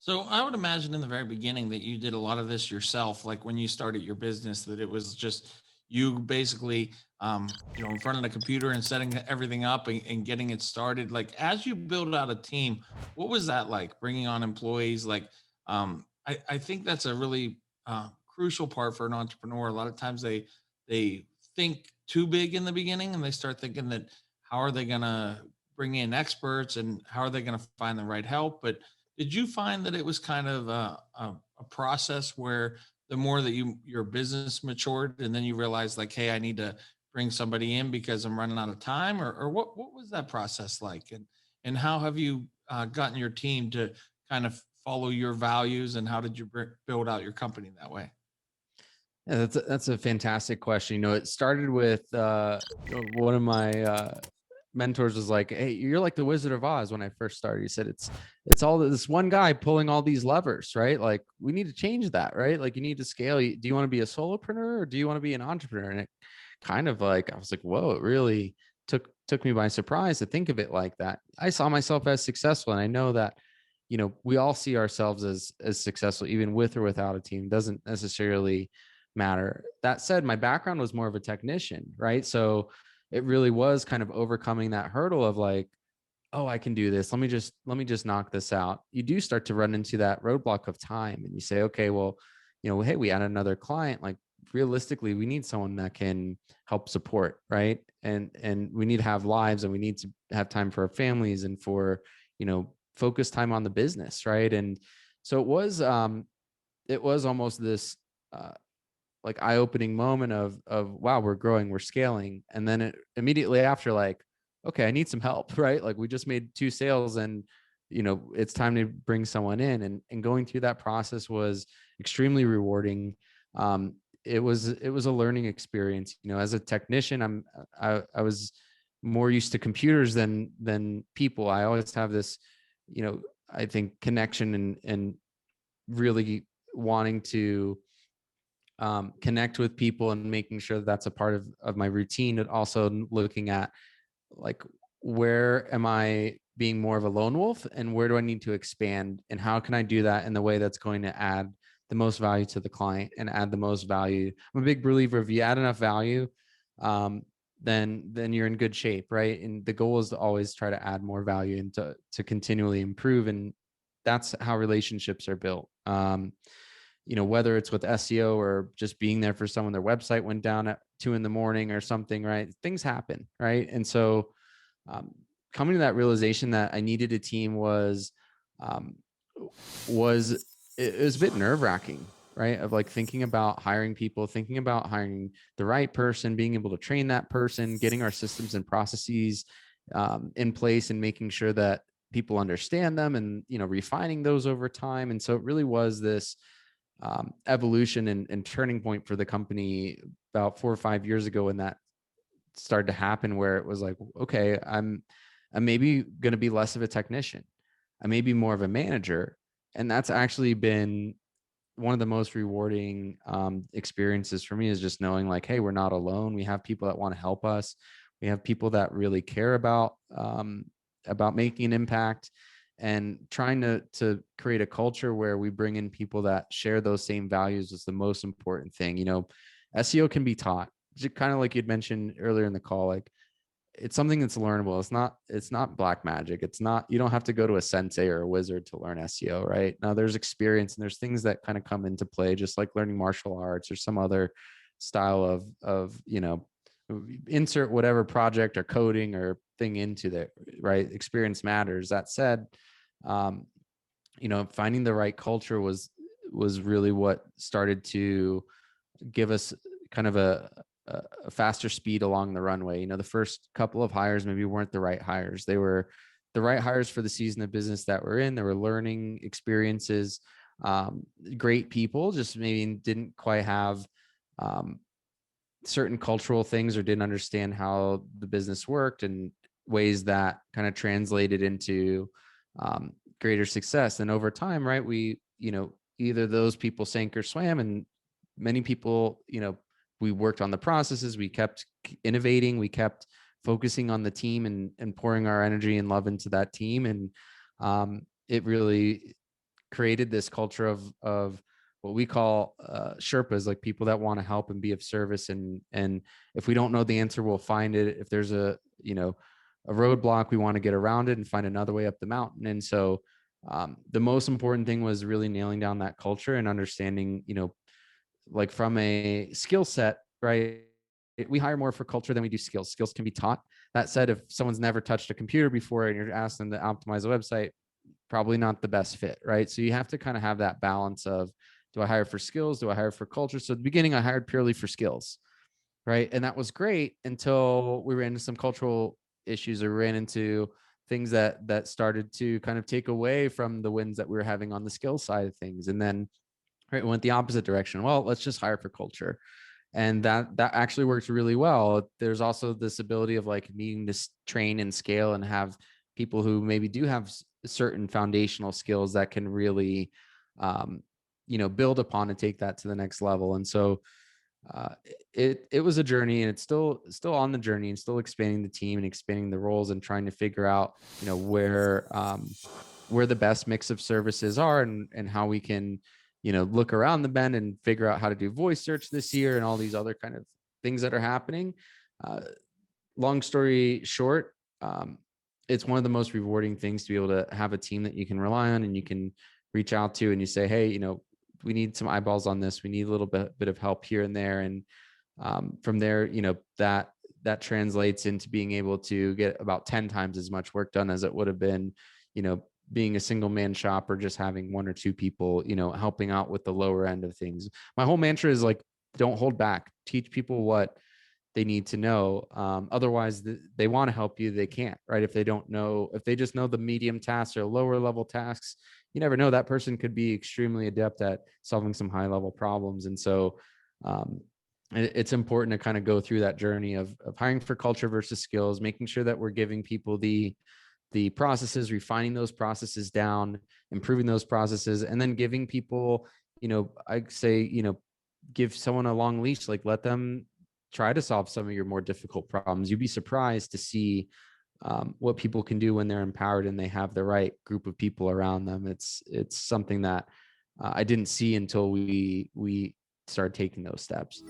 So I would imagine in the very beginning that you did a lot of this yourself, like when you started your business, that it was just you basically, in front of the computer and setting everything up and getting it started. Like as you build out a team, what was that like? Bringing on employees, like I think that's a really crucial part for an entrepreneur. A lot of times they think too big in the beginning, and they start thinking that how are they going to bring in experts and how are they going to find the right help, but did you find that it was kind of a process where the more that your business matured and then you realized like, hey, I need to bring somebody in because I'm running out of time, or what was that process like, and how have you gotten your team to kind of follow your values, and how did you build out your company that way? Yeah, that's a fantastic question. It started with one of my mentors was like, "Hey, you're like the Wizard of Oz." When I first started, he said, "It's all this one guy pulling all these levers, right? Like we need to change that, right? Like you need to scale. Do you want to be a solopreneur or do you want to be an entrepreneur?" And it kind of like I was like, "Whoa!" It really took me by surprise to think of it like that. I saw myself as successful, and I know that we all see ourselves as successful, even with or without a team. Doesn't necessarily matter. That said, my background was more of a technician, right? So it really was kind of overcoming that hurdle of like, oh, I can do this. Let me just knock this out. You do start to run into that roadblock of time and you say, okay, well, hey, we had another client. Like realistically, we need someone that can help support, right? And we need to have lives and we need to have time for our families and for, focus time on the business, right? And so it was almost this uh like eye-opening moment of wow, we're growing, we're scaling, and then it immediately after like, okay, I need some help, right? Like we just made two sales and it's time to bring someone in, and going through that process was extremely rewarding. It was a learning experience. As a technician, I was more used to computers than people. I always have this, I think connection and really wanting to connect with people and making sure that that's a part of my routine, and also looking at like, where am I being more of a lone wolf and where do I need to expand, and how can I do that in the way that's going to add the most value to the client and add the most value. I'm a big believer, if you add enough value, um, then you're in good shape, right? And the goal is to always try to add more value and to continually improve, and that's how relationships are built. Whether it's with SEO or just being there for someone, their website went down at 2 in the morning or something, right? Things happen, right? And so um, coming to that realization that I needed a team um, was it was a bit nerve wracking, right? Of like thinking about hiring people, thinking about hiring the right person, being able to train that person, getting our systems and processes in place, and making sure that people understand them, and refining those over time. And so it really was this evolution and turning point for the company about 4 or 5 years ago, when that started to happen, where it was like, okay, I'm maybe going to be less of a technician. I may be more of a manager. And that's actually been one of the most rewarding experiences for me, is just knowing like, hey, we're not alone. We have people that want to help us. We have people that really care about making an impact, and trying to create a culture where we bring in people that share those same values is the most important thing. SEO can be taught, kind of like you'd mentioned earlier in the call. Like it's something that's learnable. It's not black magic. It's not, you don't have to go to a sensei or a wizard to learn SEO, right? Now there's experience and there's things that kind of come into play, just like learning martial arts or some other style of insert whatever project or coding or thing into the right. Experience matters. That said, um, finding the right culture was really what started to give us kind of a faster speed along the runway. The first couple of hires maybe weren't the right hires. They were the right hires for the season of business that we're in. They were learning experiences, great people, just maybe didn't quite have um, certain cultural things, or didn't understand how the business worked, and ways that kind of translated into greater success. And over time, right, either those people sank or swam, and many people, we worked on the processes, we kept innovating, we kept focusing on the team, and pouring our energy and love into that team. And it really created this culture of what we call Sherpas, like people that want to help and be of service. And if we don't know the answer, we'll find it. If there's a roadblock, we want to get around it and find another way up the mountain. And so the most important thing was really nailing down that culture and understanding, like from a skill set, right? We hire more for culture than we do skills. Skills can be taught. That said, if someone's never touched a computer before and you're asking them to optimize a website, probably not the best fit, right? So you have to kind of have that balance of, do I hire for skills? Do I hire for culture? So at the beginning, I hired purely for skills, right? And that was great until we ran into some cultural issues or ran into things that started to kind of take away from the wins that we were having on the skill side of things. And then right, we went the opposite direction. Well, let's just hire for culture. And that actually works really well. There's also this ability of like needing to train and scale and have people who maybe do have certain foundational skills that can really build upon and take that to the next level. And so it was a journey, and it's still on the journey, and still expanding the team and expanding the roles and trying to figure out where the best mix of services are, and how we can look around the bend and figure out how to do voice search this year and all these other kind of things that are happening. Long story short, it's one of the most rewarding things to be able to have a team that you can rely on and you can reach out to, and you say, hey, we need some eyeballs on this. We need a little bit of help here and there. And from there, that translates into being able to get about 10 times as much work done as it would have been, being a single man shop or just having one or two people, helping out with the lower end of things. My whole mantra is like, don't hold back, teach people what they need to know. Otherwise they want to help you, they can't, right? If they don't know, if they just know the medium tasks or lower level tasks, you never know, that person could be extremely adept at solving some high level problems. And so it's important to kind of go through that journey of hiring for culture versus skills, making sure that we're giving people the processes, refining those processes down, improving those processes, and then giving people, I say, give someone a long leash, like let them try to solve some of your more difficult problems. You'd be surprised to see what people can do when they're empowered and they have the right group of people around them. It's something that I didn't see until we started taking those steps.